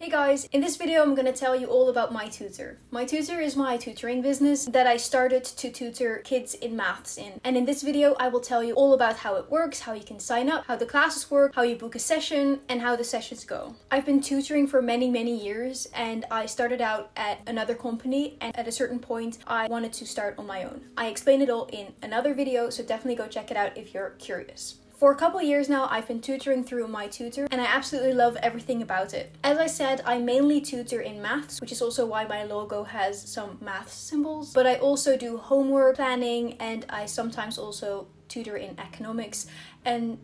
Hey guys, in this video I'm going to tell you all about MayTutor. MayTutor is my tutoring business that I started to tutor kids in maths in. And in this video I will tell you all about how it works, how you can sign up, how the classes work, how you book a session, and how the sessions go. I've been tutoring for many years, and I started out at another company, and at a certain point I wanted to start on my own. I explain it all in another video, so definitely go check it out if you're curious. For a couple years now, I've been tutoring through MayTutor, and I absolutely love everything about it. As I said, I mainly tutor in maths, which is also why my logo has some maths symbols. But I also do homework planning, and I sometimes also tutor in economics and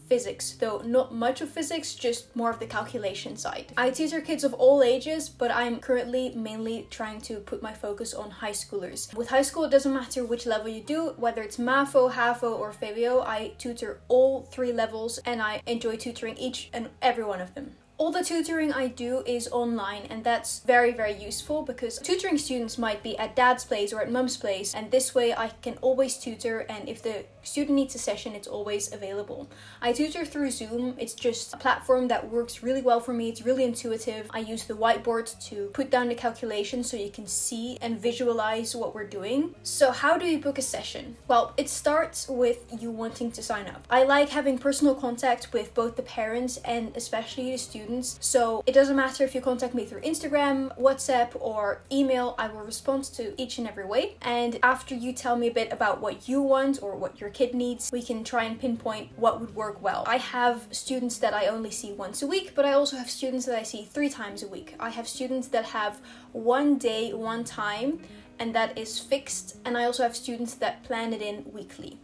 physics, though not much of physics, just more of the calculation side. I tutor kids of all ages, but I'm currently mainly trying to put my focus on high schoolers. With high school, it doesn't matter which level you do, whether it's MAFO, HAFO, or FEVIO. I tutor all three levels, and I enjoy tutoring each and every one of them. All the tutoring I do is online, and that's very useful because tutoring students might be at dad's place or at mum's place, and this way I can always tutor, and if the student needs a session, it's always available. I tutor through Zoom. It's just a platform that works really well for me. It's really intuitive. I use the whiteboard to put down the calculations so you can see and visualize what we're doing. So how do you book a session? Well, it starts with you wanting to sign up. I like having personal contact with both the parents and especially the students. So it doesn't matter if you contact me through Instagram, WhatsApp, or email. I will respond to each and every way. And after you tell me a bit about what you want or what your kid needs, we can try and pinpoint what would work well. I have students that I only see once a week, but I also have students that I see 3 times a week. I have students that have one day, one time, and that is fixed. And I also have students that plan it in weekly.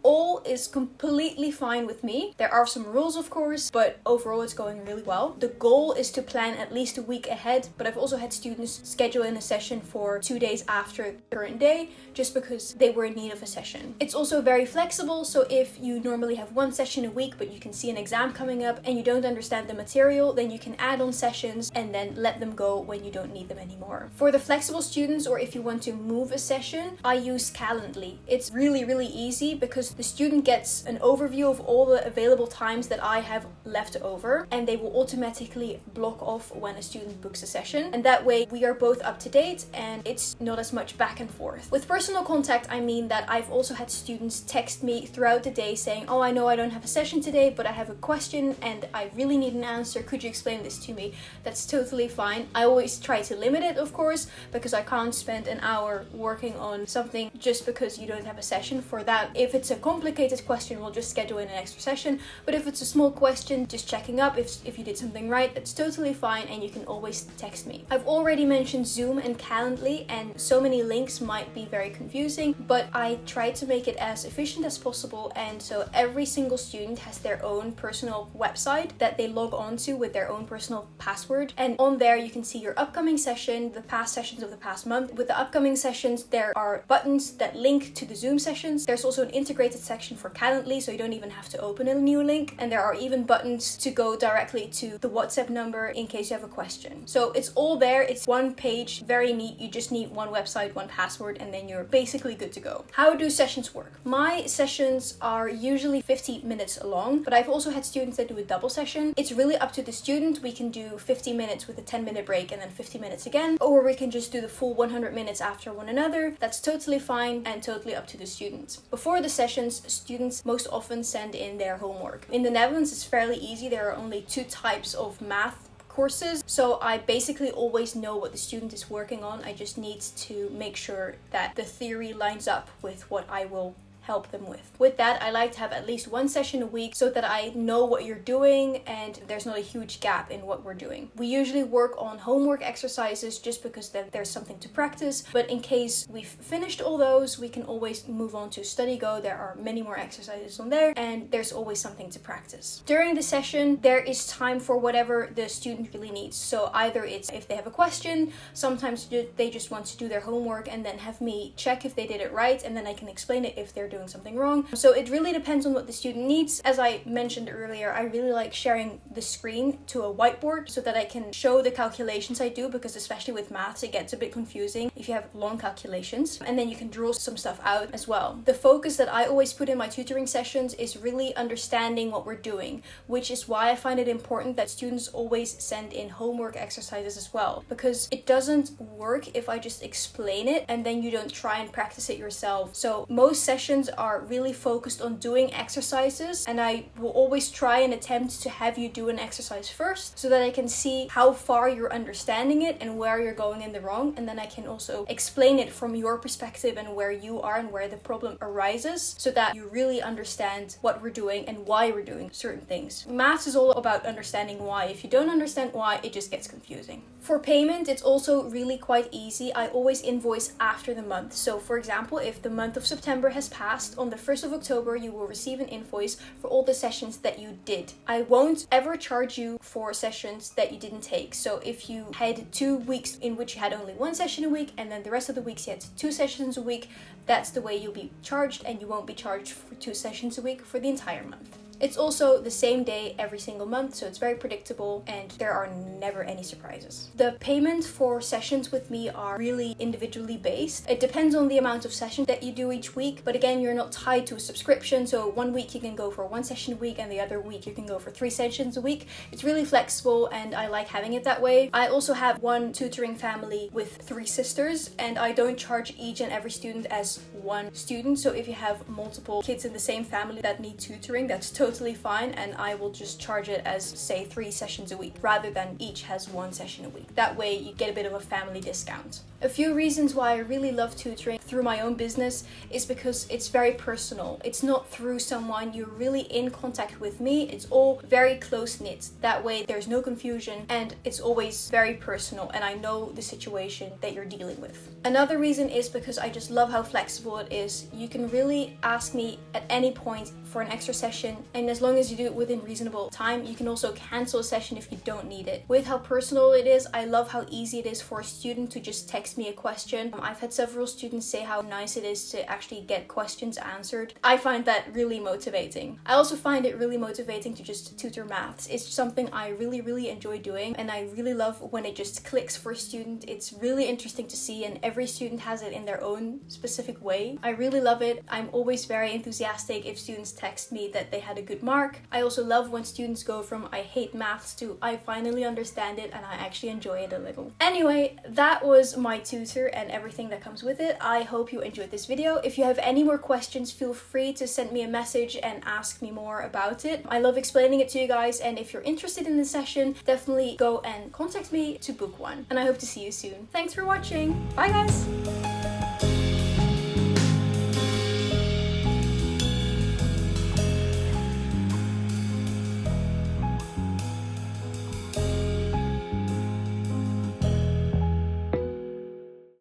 All is completely fine with me. There are some rules, of course, but overall it's going really well. The goal is to plan at least a week ahead, but I've also had students schedule in a session for 2 days after the current day, just because they were in need of a session. It's also very flexible, so if you normally have 1 session a week, but you can see an exam coming up and you don't understand the material, then you can add on sessions and then let them go when you don't need them anymore. For the flexible students, or if you want to move a session, I use Calendly. It's really easy because the student gets an overview of all the available times that I have left over, and they will automatically block off when a student books a session. And that way we are both up to date and it's not as much back and forth. With personal contact, I mean that I've also had students text me throughout the day saying, oh, I know I don't have a session today, but I have a question and I really need an answer. Could you explain this to me? That's totally fine. I always try to limit it, of course, because I can't spend an hour working on something just because you don't have a session for that. If it's a complicated question, we'll just schedule in an extra session, but if it's a small question, just checking up if you did something right, that's totally fine, and you can always text me. I've already mentioned Zoom and Calendly, and so many links might be very confusing, but I try to make it as efficient as possible, and so every single student has their own personal website that they log on to with their own personal password, and on there you can see your upcoming session, the past sessions of the past month. With the upcoming sessions, there are buttons that link to the Zoom sessions. There's also an integrated section for Calendly, so you don't even have to open a new link, and there are even buttons to go directly to the WhatsApp number in case you have a question. So it's all there. It's one page, very neat. You just need one website, one password, and then you're basically good to go. How do sessions work? My sessions are usually 50 minutes long, but I've also had students that do a double session. It's really up to the student. We can do 50 minutes with a 10-minute break and then 50 minutes again, or we can just do the full 100 minutes after one another. That's totally fine and totally up to the student. Before the sessions, students most often send in their homework. In the Netherlands, it's fairly easy. There are only 2 types of math courses, so I basically always know what the student is working on. I just need to make sure that the theory lines up with what I will help them with. With that, I like to have at least 1 session a week so that I know what you're doing and there's not a huge gap in what we're doing. We usually work on homework exercises just because then there's something to practice, but in case we've finished all those, we can always move on to Study Go. There are many more exercises on there, and there's always something to practice. During the session, there is time for whatever the student really needs. So either it's if they have a question, sometimes they just want to do their homework and then have me check if they did it right, and then I can explain it if they're doing something wrong. So it really depends on what the student needs. As I mentioned earlier, I really like sharing the screen to a whiteboard so that I can show the calculations I do, because especially with maths, it gets a bit confusing if you have long calculations, and then you can draw some stuff out as well. The focus that I always put in my tutoring sessions is really understanding what we're doing, which is why I find it important that students always send in homework exercises as well, because it doesn't work if I just explain it and then you don't try and practice it yourself. So most sessions are really focused on doing exercises, and I will always try and attempt to have you do an exercise first so that I can see how far you're understanding it and where you're going in the wrong, and then I can also explain it from your perspective and where you are and where the problem arises, so that you really understand what we're doing and why we're doing certain things. Maths is all about understanding why. If you don't understand why, it just gets confusing. For payment, it's also really quite easy. I always invoice after the month. So for example, if the month of September has passed, on the 1st of October, you will receive an invoice for all the sessions that you did. I won't ever charge you for sessions that you didn't take. So if you had 2 weeks in which you had only 1 session a week, and then the rest of the weeks you had 2 sessions a week, that's the way you'll be charged, and you won't be charged for 2 sessions a week for the entire month. It's also the same day every single month, so it's very predictable and there are never any surprises. The payment for sessions with me are really individually based. It depends on the amount of sessions that you do each week, but again, you're not tied to a subscription, so 1 week you can go for 1 session a week and the other week you can go for 3 sessions a week. It's really flexible and I like having it that way. I also have one tutoring family with 3 sisters, and I don't charge each and every student as one student. So if you have multiple kids in the same family that need tutoring, that's totally fine, and I will just charge it as, say, 3 sessions a week rather than each has 1 session a week. That way you get a bit of a family discount. A few reasons why I really love tutoring through my own business is because it's very personal. It's not through someone, you're really in contact with me. It's all very close knit. That way there's no confusion and it's always very personal, and I know the situation that you're dealing with. Another reason is because I just love how flexible it is. You can really ask me at any point for an extra session, and as long as you do it within reasonable time, you can also cancel a session if you don't need it. With how personal it is, I love how easy it is for a student to just text me a question. I've had several students say how nice it is to actually get questions answered. I find that really motivating. I also find it really motivating to just tutor maths. It's something I really enjoy doing, and I really love when it just clicks for a student. It's really interesting to see, and every student has it in their own specific way. I really love it. I'm always very enthusiastic if students text me that they had a good mark. I also love when students go from I hate maths to I finally understand it and I actually enjoy it a little. Anyway, that was MayTutor and everything that comes with it. I hope you enjoyed this video. If you have any more questions, feel free to send me a message and ask me more about it. I love explaining it to you guys, and if you're interested in the session, definitely go and contact me to book one. And I hope to see you soon. Thanks for watching. Bye guys!